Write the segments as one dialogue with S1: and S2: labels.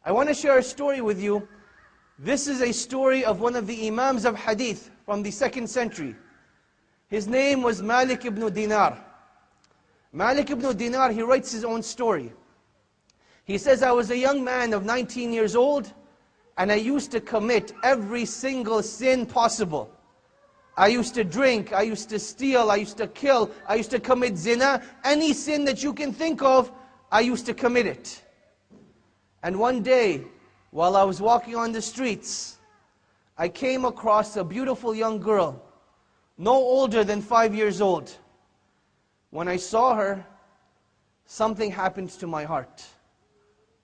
S1: I want to share a story with you. This is a story of one of the Imams of Hadith from the 2nd century. His name was Malik Ibn Dinar. Malik Ibn Dinar, he writes his own story. He says, I was a young man of 19 years old, and I used to commit every single sin possible. I used to drink, I used to steal, I used to kill, I used to commit zina. Any sin that you can think of, I used to commit it. And one day, while I was walking on the streets, I came across a beautiful young girl, no older than 5 years old. When I saw her, something happened to my heart.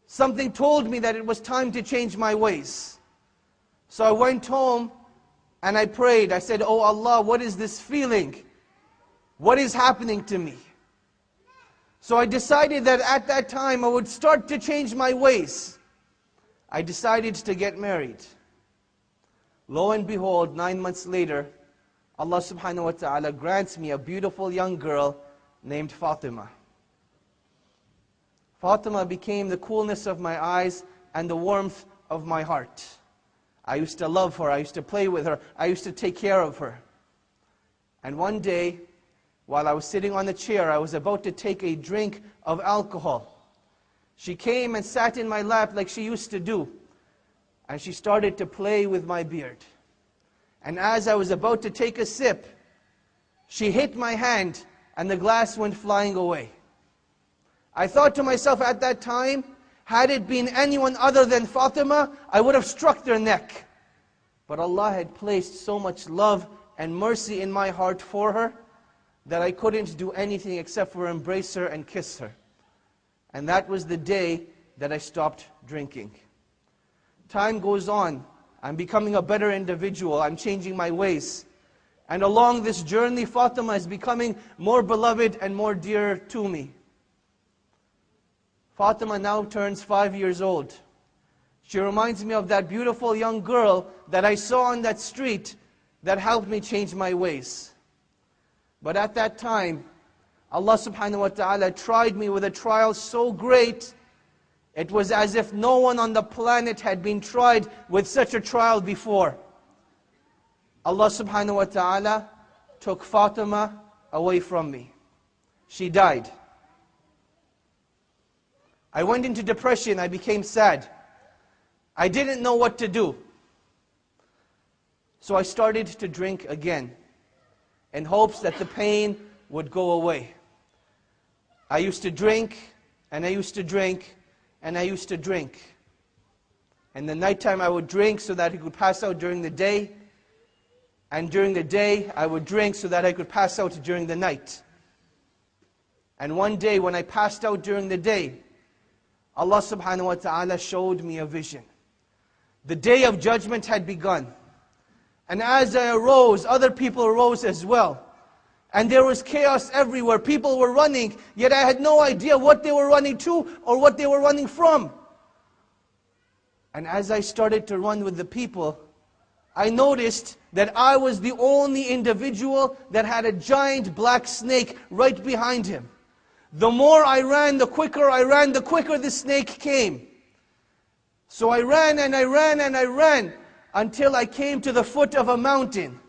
S1: Something told me that it was time to change my ways. So I went home and I prayed. I said, Oh Allah, what is this feeling? What is happening to me? So I decided that at that time I would start to change my ways. I decided to get married. Lo and behold, 9 months later, Allah subhanahu wa ta'ala grants me a beautiful young girl named Fatima. Fatima became the coolness of my eyes and the warmth of my heart. I used to love her, I used to play with her, I used to take care of her. And one day, while I was sitting on a chair, I was about to take a drink of alcohol. She came and sat in my lap like she used to do. And she started to play with my beard. And as I was about to take a sip, she hit my hand and the glass went flying away. I thought to myself at that time, had it been anyone other than Fatima, I would have struck their neck. But Allah had placed so much love and mercy in my heart for her, that I couldn't do anything except for embrace her and kiss her. And that was the day that I stopped drinking. Time goes on. I'm becoming a better individual. I'm changing my ways. And along this journey, Fatima is becoming more beloved and more dear to me. Fatima now turns 5 years old. She reminds me of that beautiful young girl that I saw on that street that helped me change my ways. But at that time, Allah subhanahu wa ta'ala tried me with a trial so great, it was as if no one on the planet had been tried with such a trial before. Allah subhanahu wa ta'ala took Fatima away from me. She died. I went into depression, I became sad. I didn't know what to do. So I started to drink again, in hopes that the pain would go away. I used to drink, and I used to drink, and I used to drink. And the nighttime I would drink so that I could pass out during the day. And during the day I would drink so that I could pass out during the night. And one day when I passed out during the day, Allah subhanahu wa ta'ala showed me a vision. The day of judgment had begun. And as I arose, other people arose as well. And there was chaos everywhere. People were running, yet I had no idea what they were running to or what they were running from. And as I started to run with the people, I noticed that I was the only individual that had a giant black snake right behind him. The more I ran, the quicker I ran, the quicker the snake came. So I ran and I ran and I ran until I came to the foot of a mountain.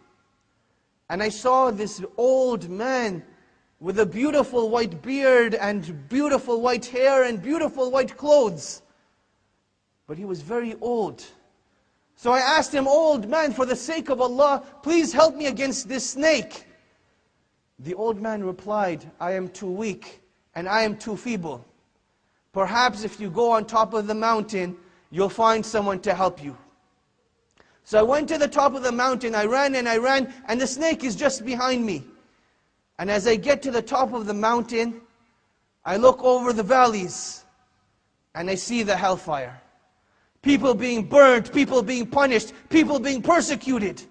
S1: And I saw this old man with a beautiful white beard and beautiful white hair and beautiful white clothes. But he was very old. So I asked him, Old man, for the sake of Allah, please help me against this snake. The old man replied, I am too weak and I am too feeble. Perhaps if you go on top of the mountain, you'll find someone to help you. So I went to the top of the mountain, I ran, and the snake is just behind me. And as I get to the top of the mountain, I look over the valleys, and I see the hellfire. People being burned, people being punished, people being persecuted.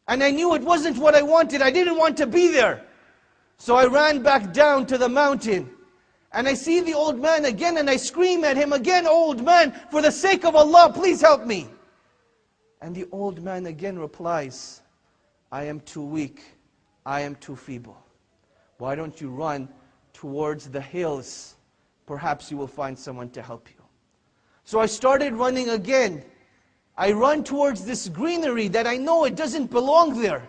S1: And I knew it wasn't what I wanted, I didn't want to be there. So I ran back down to the mountain. And I see the old man again, and I scream at him again, Old man, for the sake of Allah, please help me. And the old man again replies, I am too weak, I am too feeble. Why don't you run towards the hills? Perhaps you will find someone to help you. So I started running again. I run towards this greenery that I know it doesn't belong there.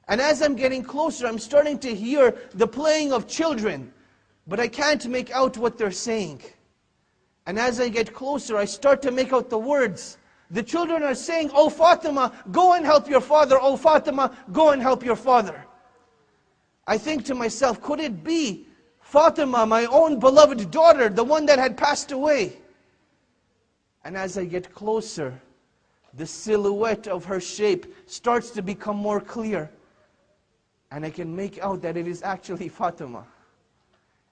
S1: And as I'm getting closer, I'm starting to hear the playing of children, but I can't make out what they're saying. And as I get closer, I start to make out the words. The children are saying, "Oh Fatima, go and help your father. Oh Fatima, go and help your father." I think to myself, could it be Fatima, my own beloved daughter, the one that had passed away? And as I get closer, the silhouette of her shape starts to become more clear. And I can make out that it is actually Fatima.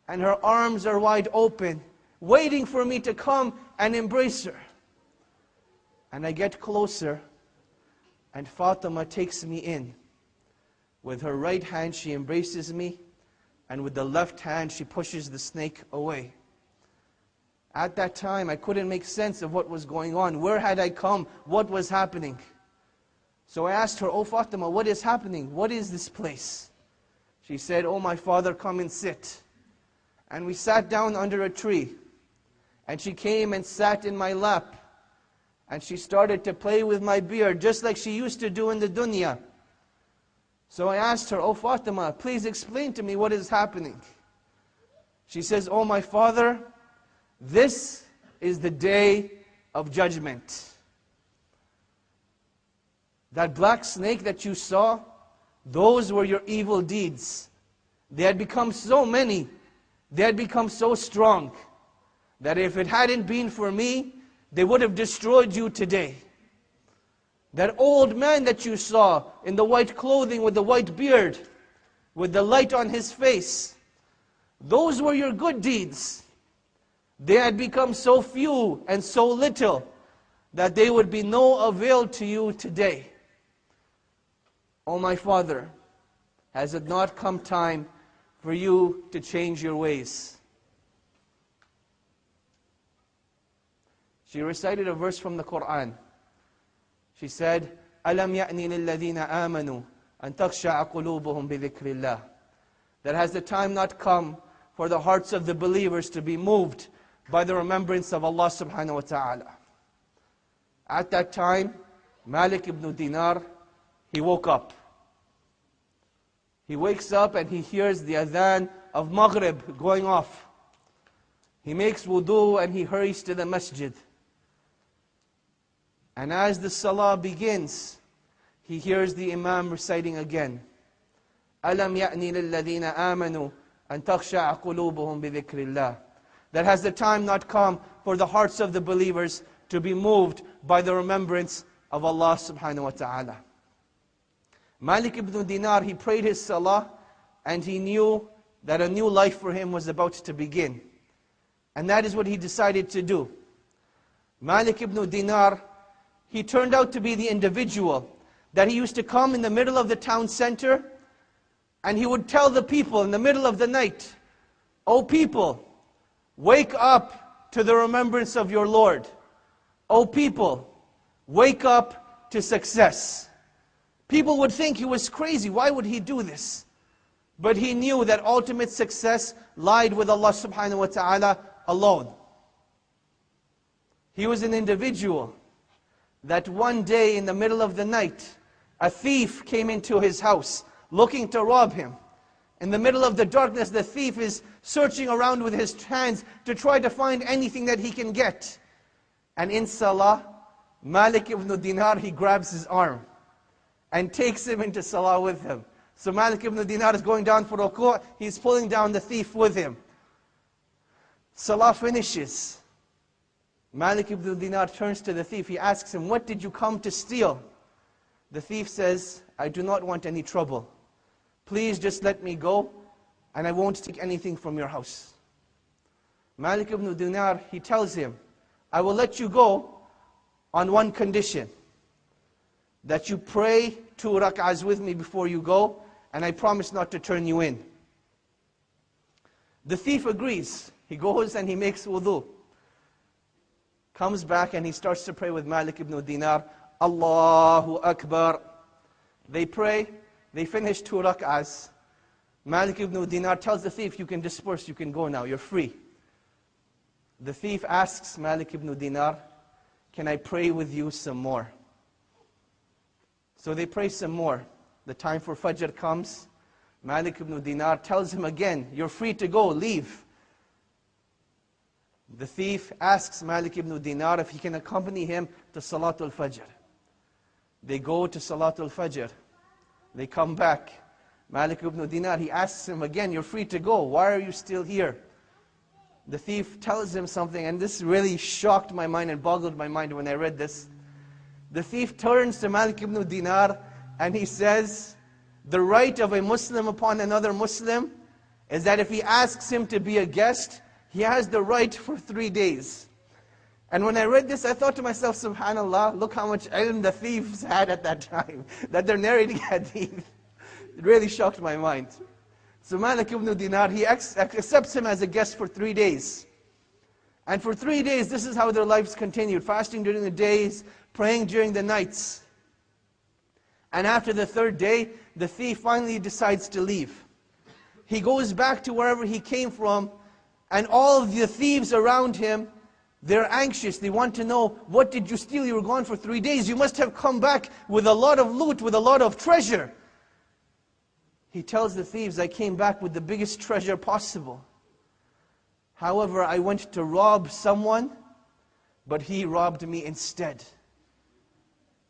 S1: And her arms are wide open, waiting for me to come and embrace her. And I get closer, and Fatima takes me in. With her right hand, she embraces me, and with the left hand, she pushes the snake away. At that time, I couldn't make sense of what was going on. Where had I come? What was happening? So I asked her, "Oh Fatima, what is happening? What is this place?" She said, "Oh my father, come and sit." And we sat down under a tree. And she came and sat in my lap. And she started to play with my beard, just like she used to do in the dunya. So I asked her, "Oh Fatima, please explain to me what is happening." She says, "Oh my father, this is the day of judgment. That black snake that you saw, those were your evil deeds. They had become so many, they had become so strong, that if it hadn't been for me, they would have destroyed you today. That old man that you saw in the white clothing with the white beard, with the light on his face, those were your good deeds. They had become so few and so little that they would be no avail to you today. Oh my father, has it not come time for you to change your ways?" She recited a verse from the Qur'an. She said, "Alam ya'ni lilladhina amanu an takhsha'a qulubuhum bi dhikrillah." That has the time not come for the hearts of the believers to be moved by the remembrance of Allah subhanahu wa ta'ala. At that time, Malik Ibn Dinar, he woke up. He wakes up and he hears the adhan of Maghrib going off. He makes wudu and he hurries to the masjid. And as the salah begins, he hears the imam reciting again, "Alam ya'ni lilladhina amanu an takhsha'a qulubuhum bi dhikrillah." That has the time not come for the hearts of the believers to be moved by the remembrance of Allah subhanahu wa ta'ala. Malik Ibn Dinar, he prayed his salah and he knew that a new life for him was about to begin. And that is what he decided to do. Malik Ibn Dinar, he turned out to be the individual that he used to come in the middle of the town center and he would tell the people in the middle of the night, "Oh people, wake up to the remembrance of your Lord. Oh people, wake up to success." People would think he was crazy. Why would he do this? But he knew that ultimate success lied with Allah subhanahu wa ta'ala alone. He was an individual that one day in the middle of the night, a thief came into his house looking to rob him. In the middle of the darkness, the thief is searching around with his hands to try to find anything that he can get. And in salah, Malik Ibn Dinar, he grabs his arm and takes him into salah with him. So Malik Ibn Dinar is going down for ruku', he's pulling down the thief with him. Salah finishes. Malik Ibn Dinar turns to the thief, he asks him, "What did you come to steal?" The thief says, "I do not want any trouble. Please just let me go, and I won't take anything from your house." Malik Ibn Dinar, he tells him, "I will let you go on one condition, that you pray 2 rak'ahs with me before you go, and I promise not to turn you in." The thief agrees. He goes and he makes wudu. Comes back and he starts to pray with Malik Ibn Dinar, "Allahu Akbar." They pray, they finish 2 rak'ahs. Malik Ibn Dinar tells the thief, "You can disperse, you can go now, you're free." The thief asks Malik Ibn Dinar, can I pray with you some more? So they pray some more. The time for Fajr comes. Malik Ibn Dinar tells him again, you're free to go, leave. The thief asks Malik Ibn Dinar if he can accompany him to Salatul Fajr. They go to Salatul Fajr. They come back. Malik Ibn Dinar, he asks him again, you're free to go, why are you still here? The thief tells him something, and this really shocked my mind and boggled my mind when I read this. The thief turns to Malik Ibn Dinar and he says, the right of a Muslim upon another Muslim is that if he asks him to be a guest, he has the right for 3 days. And when I read this, I thought to myself, subhanallah, look how much ilm the thieves had at that time, that they're narrating hadith. It really shocked my mind. So Malik Ibn Dinar, he accepts him as a guest for 3 days. And for 3 days, this is how their lives continued, fasting during the days, praying during the nights. And after the 3rd day, the thief finally decides to leave. He goes back to wherever he came from, and all of the thieves around him, they're anxious. They want to know, what did you steal? You were gone for 3 days. You must have come back with a lot of loot, with a lot of treasure. He tells the thieves, I came back with the biggest treasure possible. However, I went to rob someone, but he robbed me instead.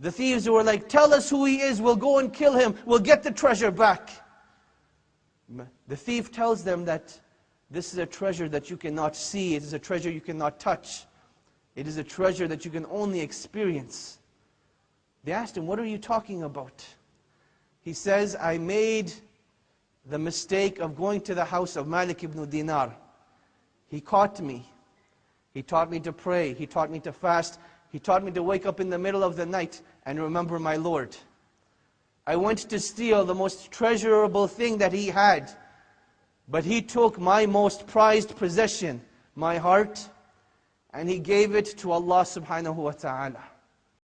S1: The thieves were like, tell us who he is, we'll go and kill him, we'll get the treasure back. The thief tells them that this is a treasure that you cannot see, it is a treasure you cannot touch. It is a treasure that you can only experience. They asked him, what are you talking about? He says, I made the mistake of going to the house of Malik Ibn Dinar. He caught me. He taught me to pray. He taught me to fast. He taught me to wake up in the middle of the night and remember my Lord. I went to steal the most treasurable thing that he had, but he took my most prized possession, my heart, and he gave it to Allah subhanahu wa ta'ala.